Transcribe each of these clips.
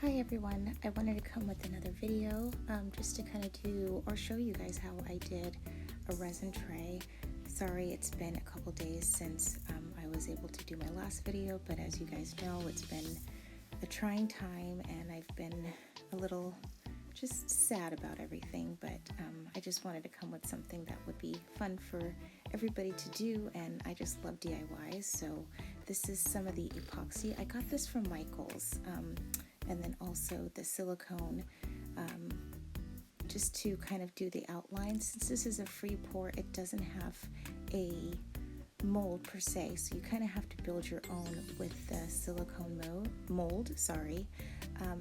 Hi everyone, I wanted to come with another video just to kind of do or show you guys how I did a resin tray. Sorry it's been a couple days since I was able to do my last video, but as you guys know, it's been a trying time and I've been a little just sad about everything, but I just wanted to come with something that would be fun for everybody to do, and I just love DIYs. So this is some of the epoxy. I got this from Michael's, and then also the silicone, just to kind of do the outline. Since this is a free pour, it doesn't have a mold per se, so you kind of have to build your own with the silicone mold.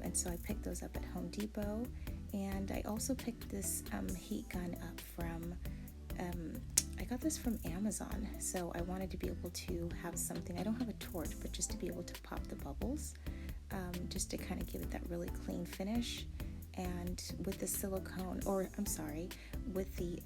And so I picked those up at Home Depot, and I also picked this heat gun up from I got this from Amazon. So I wanted to be able to have something, I don't have a torch, but just to be able to pop the bubbles, just to kind of give it that really clean finish. And with the silicone, or I'm sorry, with the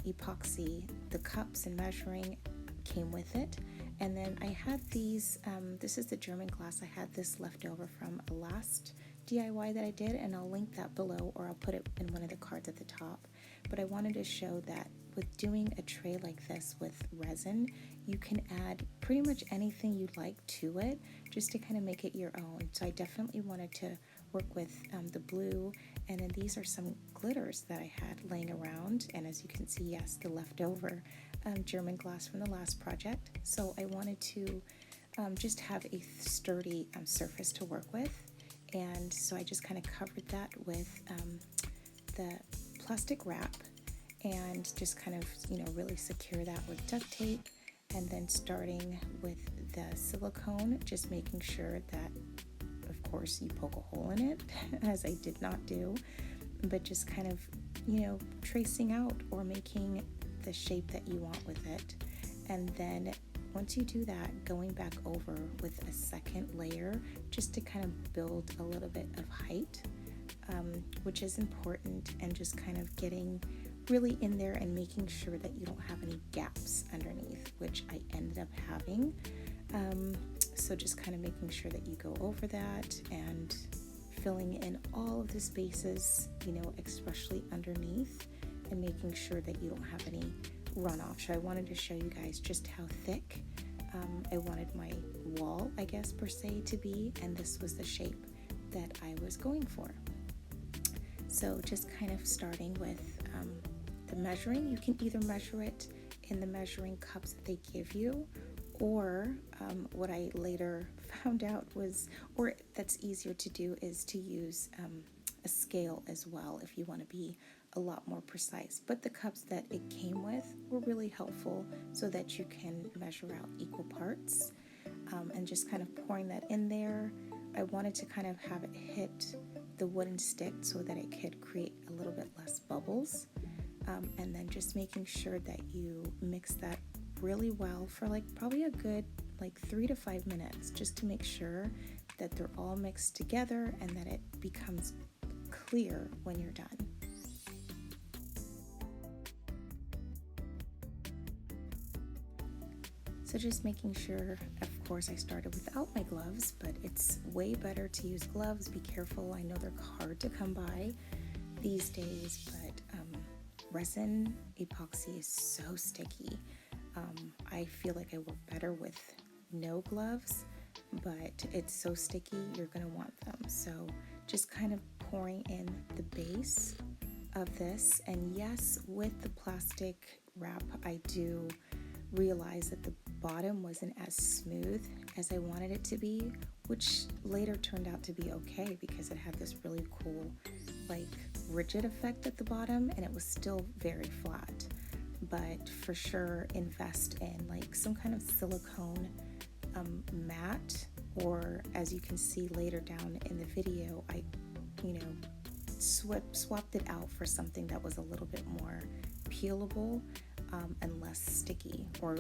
epoxy, the cups and measuring came with it. And then I had these, this is the German glass. I had this left over from a last DIY that I did, and I'll link that below, or I'll put it in one of the cards at the top. But I wanted to show that with doing a tray like this with resin, you can add pretty much anything you'd like to it, just to kind of make it your own. So I definitely wanted to work with the blue, and then these are some glitters that I had laying around, and as you can see, yes, the leftover German glass from the last project. So I wanted to just have a sturdy surface to work with, and so I just kind of covered that with the plastic wrap, and just kind of, you know, really secure that with duct tape. And then starting with the silicone, just making sure that, of course, you poke a hole in it, as I did not do, but just kind of, you know, tracing out or making the shape that you want with it. And then once you do that, going back over with a second layer, just to kind of build a little bit of height, which is important, and just kind of getting really in there and making sure that you don't have any gaps underneath, which I ended up having. So just kind of making sure that you go over that and filling in all of the spaces, you know, especially underneath, and making sure that you don't have any runoff. So I wanted to show you guys just how thick I wanted my wall, I guess, per se, to be, and this was the shape that I was going for. So just kind of starting with the measuring. You can either measure it in the measuring cups that they give you, or what I later found out was, or that's easier to do, is to use a scale as well if you want to be a lot more precise. But the cups that it came with were really helpful, so that you can measure out equal parts, and just kind of pouring that in there. I wanted to kind of have it hit the wooden stick so that it could create a little bit less bubbles, and then just making sure that you mix that really well for like probably a good 3 to 5 minutes, just to make sure that they're all mixed together and that it becomes clear when you're done. So just making sure, of course, I started without my gloves, but it's way better to use gloves. Be careful. I know they're hard to come by these days, but resin epoxy is so sticky. I feel like I work better with no gloves, but it's so sticky, you're going to want them. So just kind of pouring in the base of this, and yes, with the plastic wrap, I do realize that the bottom wasn't as smooth as I wanted it to be, which later turned out to be okay, because it had this really cool rigid effect at the bottom, and it was still very flat. But for sure, invest in some kind of silicone mat, or as you can see later down in the video, I swapped it out for something that was a little bit more peelable, and less sticky, or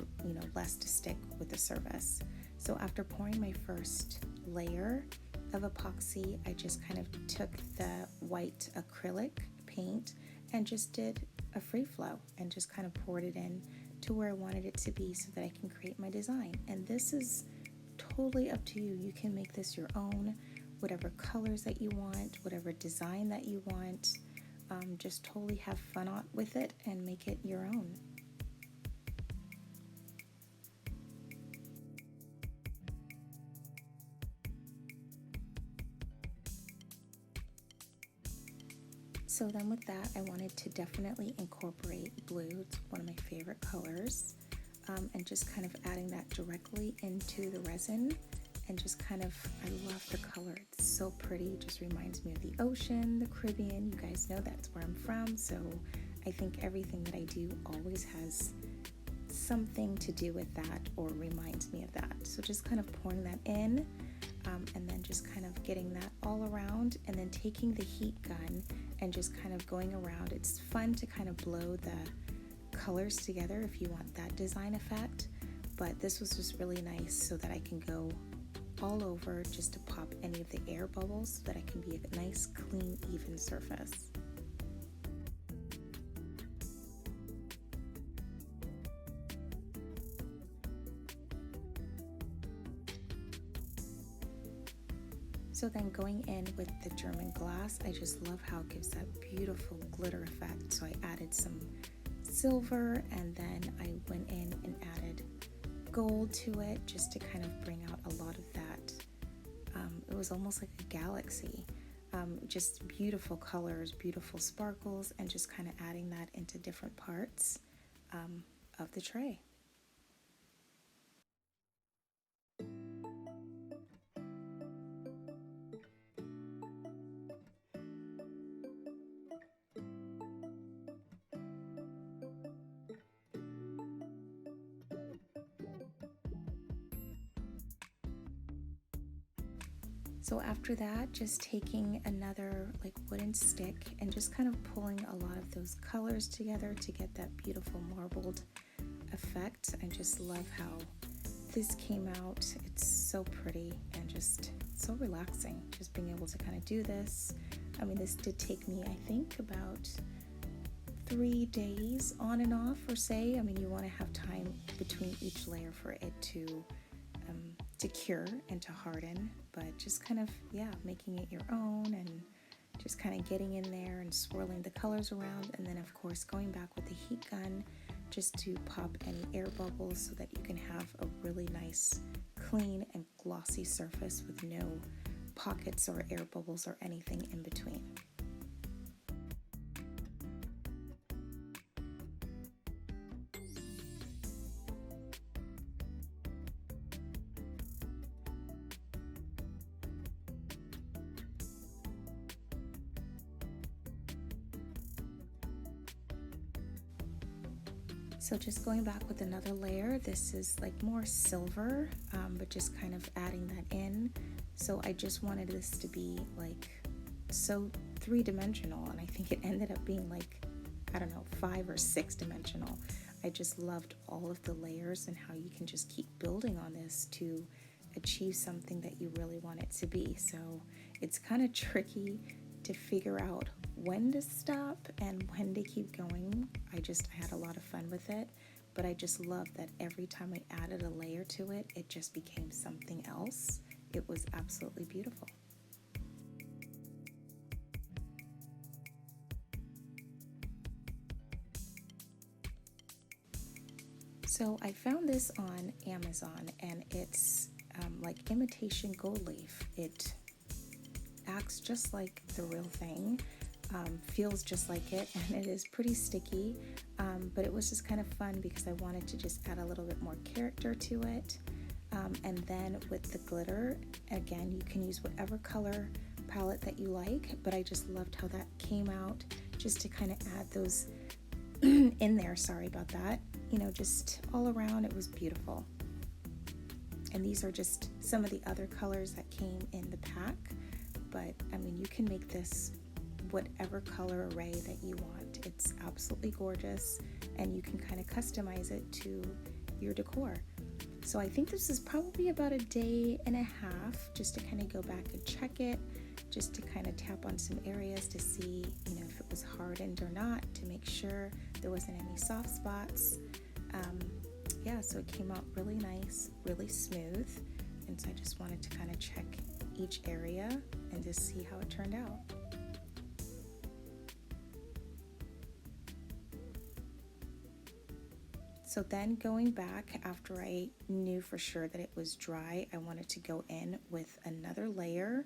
less to stick with the surface. So after pouring my first layer of epoxy, I just kind of took the white acrylic paint and just did a free flow and just kind of poured it in to where I wanted it to be, so that I can create my design. And this is totally up to you. You can make this your own, whatever colors that you want, whatever design that you want. Just totally have fun with it and make it your own. So then with that, I wanted to definitely incorporate blue. It's one of my favorite colors. And just kind of adding that directly into the resin, and just kind of, I love the color. It's so pretty. It just reminds me of the ocean, the Caribbean. You guys know that's where I'm from, so I think everything that I do always has something to do with that or reminds me of that. So just kind of pouring that in, and then just kind of getting that all around, and then taking the heat gun and just kind of going around. It's fun to kind of blow the colors together if you want that design effect, but this was just really nice so that I can go all over just to pop any of the air bubbles so that it can be a nice, clean, even surface. So then going in with the German glass, I just love how it gives that beautiful glitter effect. So I added some silver, and then I went in and added gold to it just to kind of bring out a lot of that. It was almost like a galaxy. Just beautiful colors, beautiful sparkles, and just kind of adding that into different parts of the tray. So after that, just taking another like wooden stick and just kind of pulling a lot of those colors together to get that beautiful marbled effect. I just love how this came out. It's so pretty and just so relaxing, just being able to kind of do this. I mean, this did take me, I think, about 3 days on and off, or say. I mean, you want to have time between each layer for it to cure and to harden, but just kind of, yeah, making it your own and just kind of getting in there and swirling the colors around, and then of course going back with the heat gun just to pop any air bubbles so that you can have a really nice, clean and glossy surface with no pockets or air bubbles or anything in between. So just going back with another layer, this is like more silver, but just kind of adding that in. So I just wanted this to be like so 3-dimensional, and I think it ended up being like, I don't know, 5 or 6 dimensional. I just loved all of the layers and how you can just keep building on this to achieve something that you really want it to be. So it's kind of tricky to figure out when to stop and when to keep going. I had a lot of fun with it, but I just love that every time I added a layer to it, it just became something else. It was absolutely beautiful. So I found this on Amazon, and it's like imitation gold leaf. It acts just like the real thing, feels just like it, and it is pretty sticky, but it was just kind of fun because I wanted to just add a little bit more character to it. And then with the glitter, again, you can use whatever color palette that you like, but I just loved how that came out, just to kind of add those in there. Sorry about that. You know, just all around, it was beautiful. And these are just some of the other colors that came in the pack, but I mean, you can make this whatever color array that you want. It's absolutely gorgeous, and you can kind of customize it to your decor. So I think this is probably about a day and a half just to kind of go back and check it, just to kind of tap on some areas to see, you know, if it was hardened or not, to make sure there wasn't any soft spots. Yeah, so it came out really nice, really smooth, and so I just wanted to kind of check each area and just see how it turned out. So then going back after I knew for sure that it was dry, I wanted to go in with another layer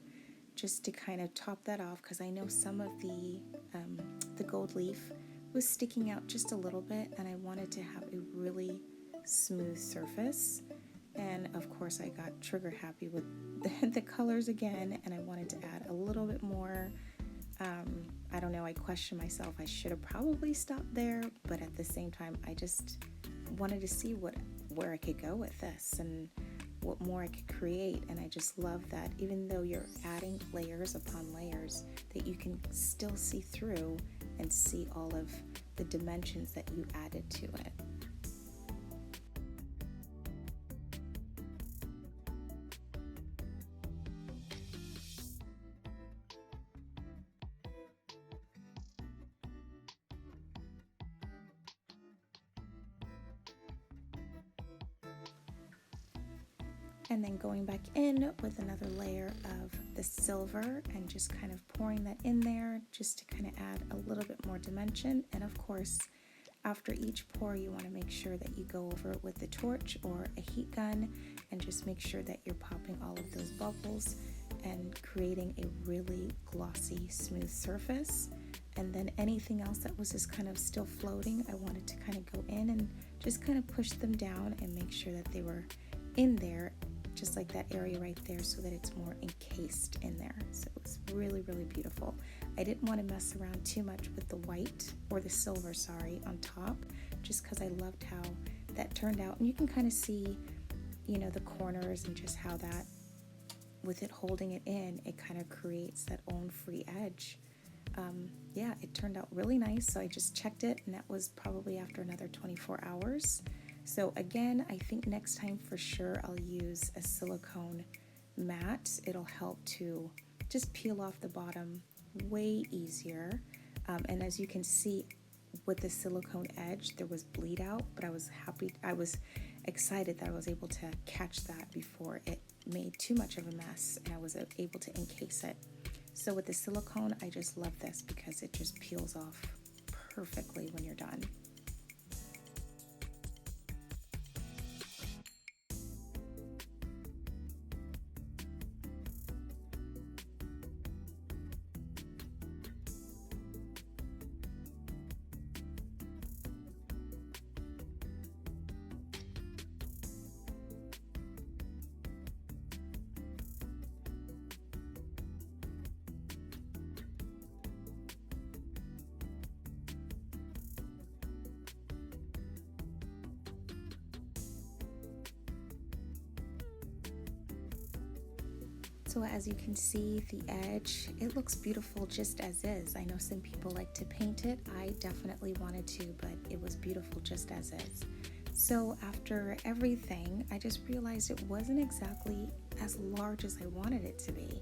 just to kind of top that off, because I know some of the gold leaf was sticking out just a little bit, and I wanted to have a really smooth surface. And of course I got trigger happy with the colors again, and I wanted to add a little bit more. I don't know, I questioned myself. I should have probably stopped there, but at the same time I just wanted to see where I could go with this and what more I could create. And I just love that even though you're adding layers upon layers, that you can still see through and see all of the dimensions that you added to it. And then going back in with another layer of the silver and just kind of pouring that in there just to kind of add a little bit more dimension. And of course, after each pour, you want to make sure that you go over it with a torch or a heat gun and just make sure that you're popping all of those bubbles and creating a really glossy, smooth surface. And then anything else that was just kind of still floating, I wanted to kind of go in and just kind of push them down and make sure that they were in there, just like that area right there, so that it's more encased in there. So it was really, really beautiful. I didn't want to mess around too much with the white, or the silver, sorry, on top, just because I loved how that turned out. And you can kind of see, you know, the corners and just how that, with it holding it in, it kind of creates that own free edge. Yeah, it turned out really nice. So I just checked it, and that was probably after another 24 hours. So again, I think next time for sure I'll use a silicone mat. It'll help to just peel off the bottom way easier. And as you can see with the silicone edge, there was bleed out, but I was excited that I was able to catch that before it made too much of a mess, and I was able to encase it. So with the silicone, I just love this because it just peels off perfectly when you're done. So as you can see, the edge, it looks beautiful just as is. I know some people like to paint it. I definitely wanted to, but it was beautiful just as is. So after everything, I just realized it wasn't exactly as large as I wanted it to be.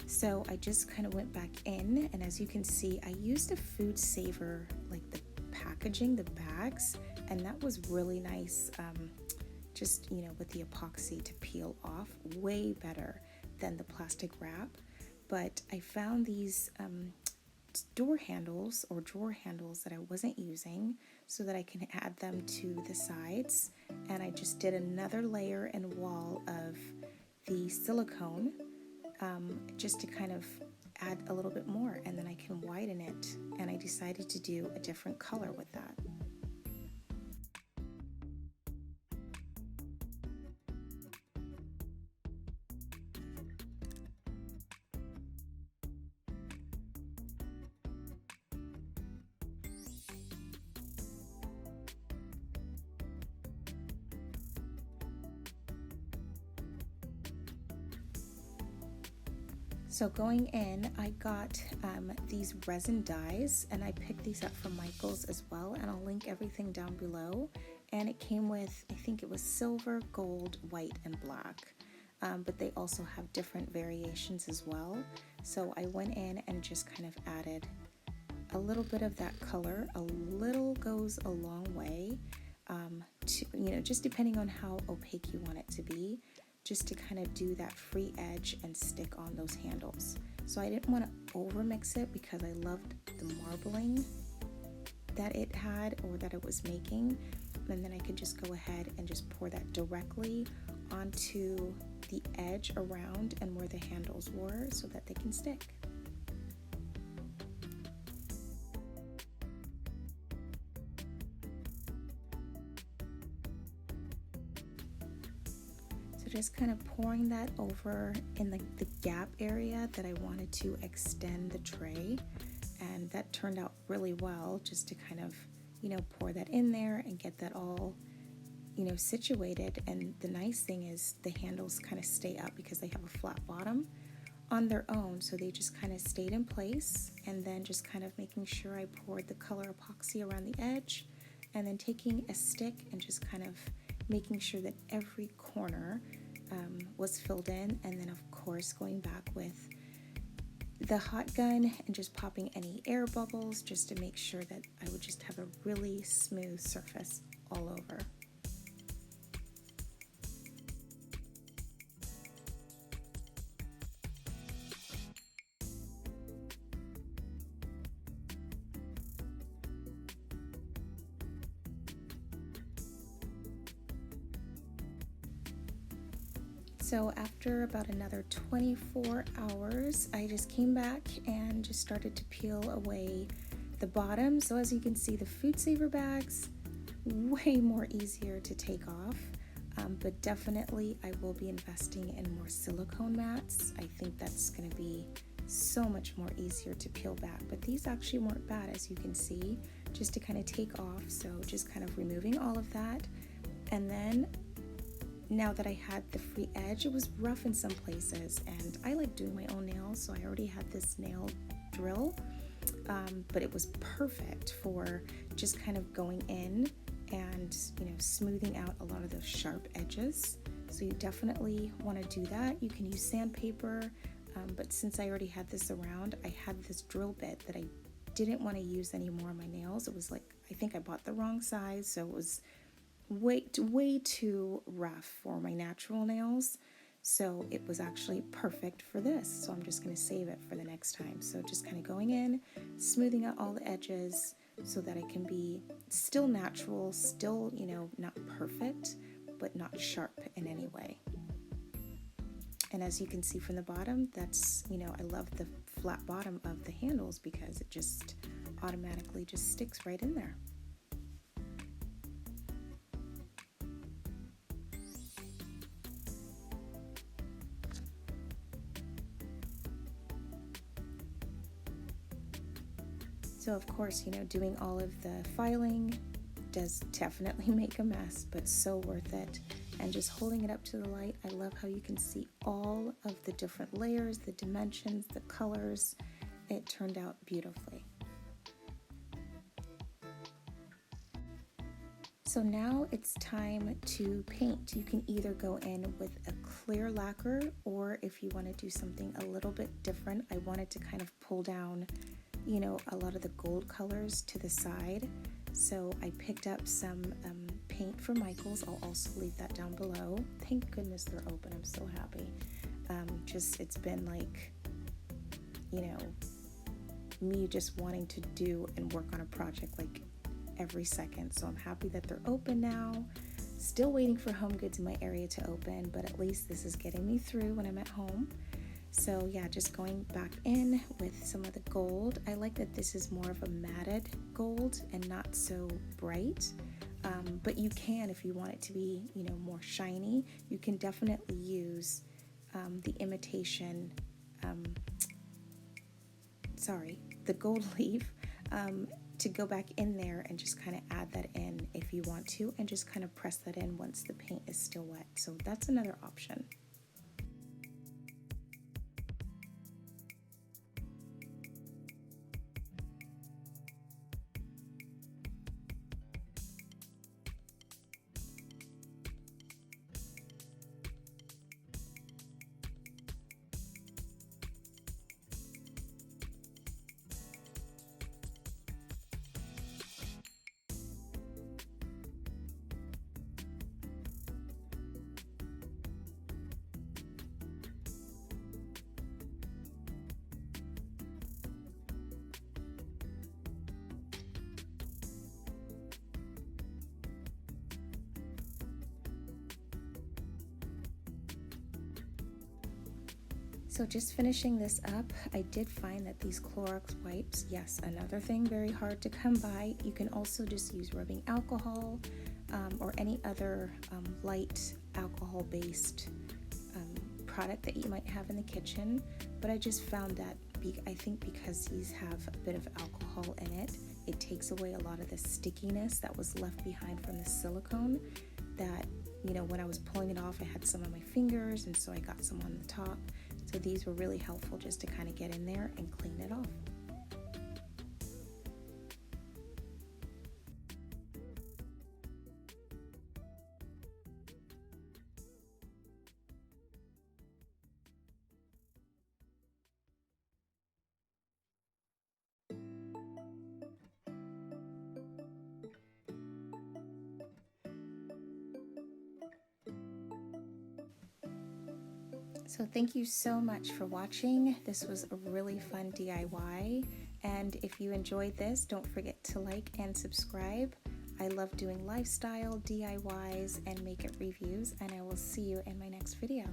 So I just kind of went back in, and as you can see, I used a food saver, like the packaging, the bags, and that was really nice. Just, you know, with the epoxy to peel off, way better than the plastic wrap. But I found these door handles or drawer handles that I wasn't using, so that I can add them to the sides. And I just did another layer and wall of the silicone, just to kind of add a little bit more, and then I can widen it. And I decided to do a different color with that. So going in, I got these resin dyes, and I picked these up from Michael's as well, and I'll link everything down below. And it came with, I think it was silver, gold, white, and black. But they also have different variations as well. So I went in and just kind of added a little bit of that color. A little goes a long way, to, you know, just depending on how opaque you want it to be. just to kind of do that free edge and stick on those handles. So I didn't want to over mix it because I loved the marbling that it had or that it was making, and then I could just go ahead and just pour that directly onto the edge around and where the handles were so that they can stick. So just kind of pouring that over in the gap area that I wanted to extend the tray, and that turned out really well, just to kind of, pour that in there and get that all, situated. And the nice thing is the handles kind of stay up because they have a flat bottom on their own, so they just kind of stayed in place. And then just kind of making sure I poured the color epoxy around the edge, and then taking a stick and just kind of making sure that every corner was filled in, and then of course going back with the hot gun and just popping any air bubbles just to make sure that I would just have a really smooth surface all over. So after about another 24 hours, I just came back and just started to peel away the bottom. So as you can see, the food saver bags, way more easier to take off. But definitely I will be investing in more silicone mats. I think that's going to be so much more easier to peel back. But these actually weren't bad, as you can see, just to kind of take off. So just kind of removing all of that. And then now that I had the free edge, it was rough in some places, and I like doing my own nails, so I already had this nail drill, but it was perfect for just kind of going in and smoothing out a lot of those sharp edges. So you definitely want to do that. You can use sandpaper, but since I already had this around, I had this drill bit that I didn't want to use anymore on my nails. It was like, I think I bought the wrong size, so it was way too rough for my natural nails, so it was actually perfect for this. So I'm just going to save it for the next time. So just kind of going in, smoothing out all the edges so that it can be still natural, still not perfect, but not sharp in any way. And as you can see from the bottom, that's I love the flat bottom of the handles because it just automatically just sticks right in there. So of course, doing all of the filing does definitely make a mess, but so worth it. And just holding it up to the light, I love how you can see all of the different layers, the dimensions, the colors. It turned out beautifully. So now it's time to paint. You can either go in with a clear lacquer, or if you want to do something a little bit different, I wanted to kind of pull down a lot of the gold colors to the side. So I picked up some paint from Michael's. I'll also leave that down below. Thank goodness they're open. I'm so happy. It's been like, me just wanting to do and work on a project like every second. So I'm happy that they're open now. Still waiting for Home Goods in my area to open, but at least this is getting me through when I'm at home. So yeah, just going back in with some of the gold. I like that this is more of a matted gold and not so bright. But you can, if you want it to be, more shiny, you can definitely use the imitation, the gold leaf to go back in there and just kind of add that in if you want to, and just kind of press that in once the paint is still wet. So that's another option. So just finishing this up, I did find that these Clorox wipes, yes, another thing very hard to come by. You can also just use rubbing alcohol or any other light alcohol-based product that you might have in the kitchen. But I just found that I think because these have a bit of alcohol in it, it takes away a lot of the stickiness that was left behind from the silicone that, you know, when I was pulling it off, I had some on my fingers, and so I got some on the top. So these were really helpful just to kind of get in there and clean it off. So thank you so much for watching. This was a really fun DIY, and if you enjoyed this, don't forget to like and subscribe. I love doing lifestyle DIYs and makeup reviews, and I will see you in my next video.